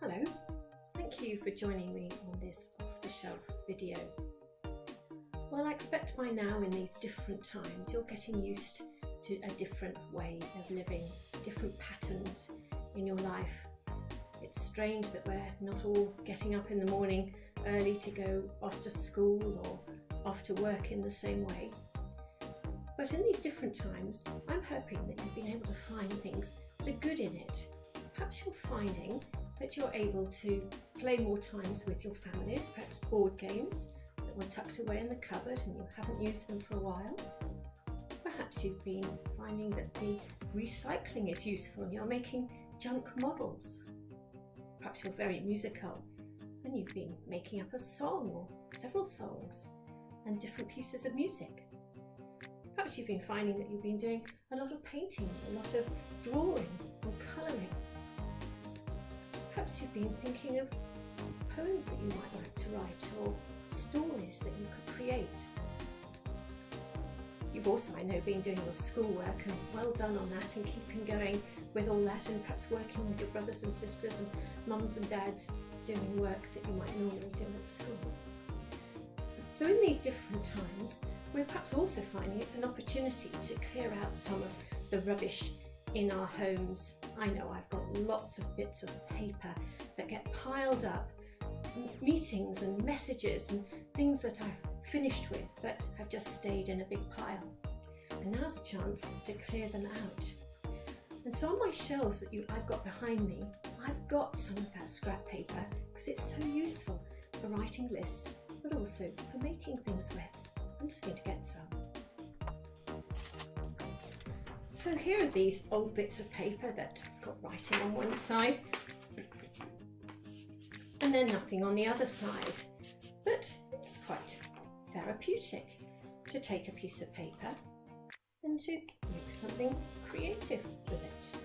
Hello, thank you for joining me on this off-the-shelf video. Well, I expect by now in these different times you're getting used to a different way of living, different patterns in your life. It's strange that we're not all getting up in the morning early to go off to school or off to work in the same way. But in these different times, I'm hoping that you've been able to find things that are good in it. Perhaps you're finding that you're able to play more times with your families, perhaps board games that were tucked away in the cupboard and you haven't used them for a while. Perhaps you've been finding that the recycling is useful and you're making junk models. Perhaps you're very musical and you've been making up a song or several songs and different pieces of music. Perhaps you've been finding that you've been doing a lot of painting, a lot of drawing or colouring. Perhaps you've been thinking of poems that you might like to write or stories that you could create. You've also, I know, been doing your schoolwork, and well done on that, and keeping going with all that, and perhaps working with your brothers and sisters and mums and dads doing work that you might normally do at school. So in these different times, we're perhaps also finding it's an opportunity to clear out some of the rubbish in our homes. I know I've got lots of bits of paper that get piled up, meetings and messages and things that I've finished with but have just stayed in a big pile. And now's a chance to clear them out. And so on my shelves that I've got behind me, I've got some of that scrap paper because it's so useful for writing lists, but also for making things with. I'm just going to get some. So here are these old bits of paper that got writing on one side and then nothing on the other side. But it's quite therapeutic to take a piece of paper and to make something creative with it.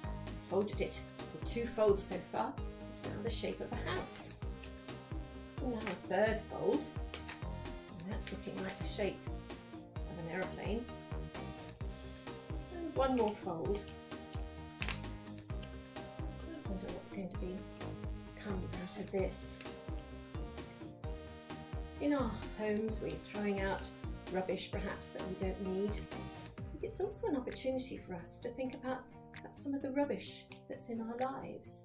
I folded it with 2 folds so far. It's now the shape of a house. And now a third fold, and that's looking like the shape of an aeroplane. And one more fold. I wonder what's going to come out of this. In our homes, we're throwing out rubbish perhaps that we don't need. But it's also an opportunity for us to think about perhaps some of the rubbish that's in our lives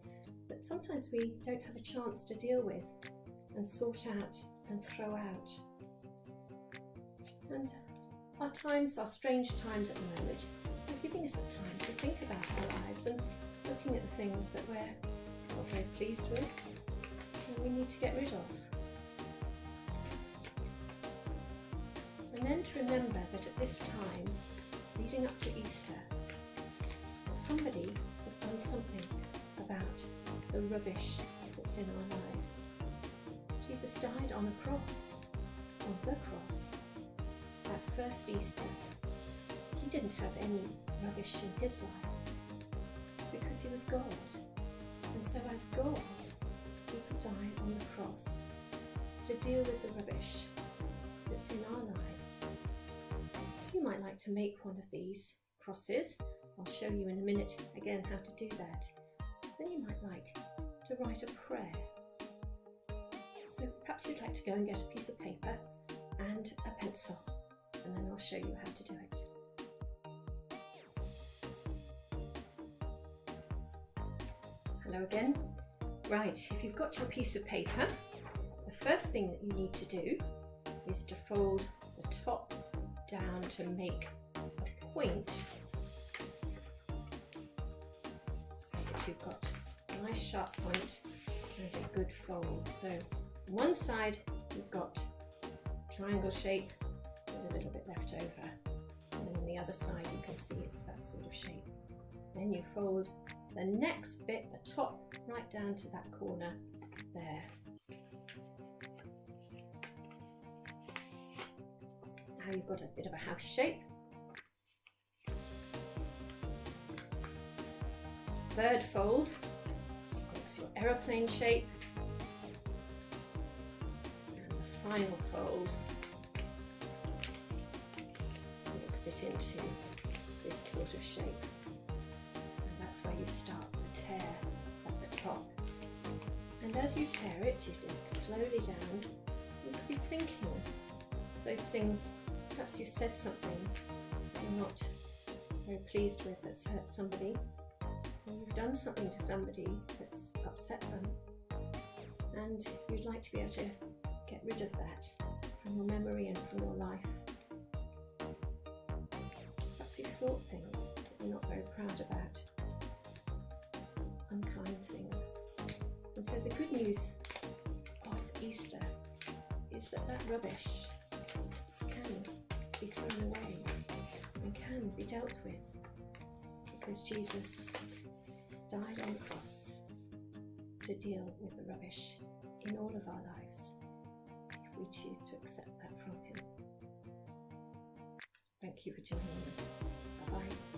that sometimes we don't have a chance to deal with and sort out and throw out. And our strange times at the moment, are giving us a time to think about our lives and looking at the things that we're not very pleased with and we need to get rid of. And then to remember that at this time, leading up to Easter, somebody has done something about the rubbish that's in our lives. Jesus died on a cross, on the cross. That first Easter, he didn't have any rubbish in his life because he was God. And so as God, he could die on the cross to deal with the rubbish that's in our lives. So you might like to make one of these crosses. I'll show you in a minute again how to do that. Then you might like to write a prayer. So perhaps you'd like to go and get a piece of paper and a pencil, and then I'll show you how to do it. Hello again. Right, if you've got your piece of paper, the first thing that you need to do is to fold the top down to make a point so that you've got a nice sharp point and a good fold. So on one side you've got triangle shape with a little bit left over, and then on the other side you can see it's that sort of shape. Then you fold the next bit, the top, right down to that corner there. Now you've got a bit of a house shape. Third fold makes your aeroplane shape. And the final fold makes it into this sort of shape. And that's where you start the tear at the top. And as you tear it, you dig slowly down. You could be thinking those things. Perhaps you've said something you're not very pleased with that's hurt somebody, or you've done something to somebody that's upset them, and you'd like to be able to get rid of that from your memory and from your life. Perhaps you've thought things that you're not very proud about, unkind things. And so the good news of Easter is that rubbish can be thrown away and can be dealt with, because Jesus died on the cross to deal with the rubbish in all of our lives, if we choose to accept that from him. Thank you for joining me. Bye-bye.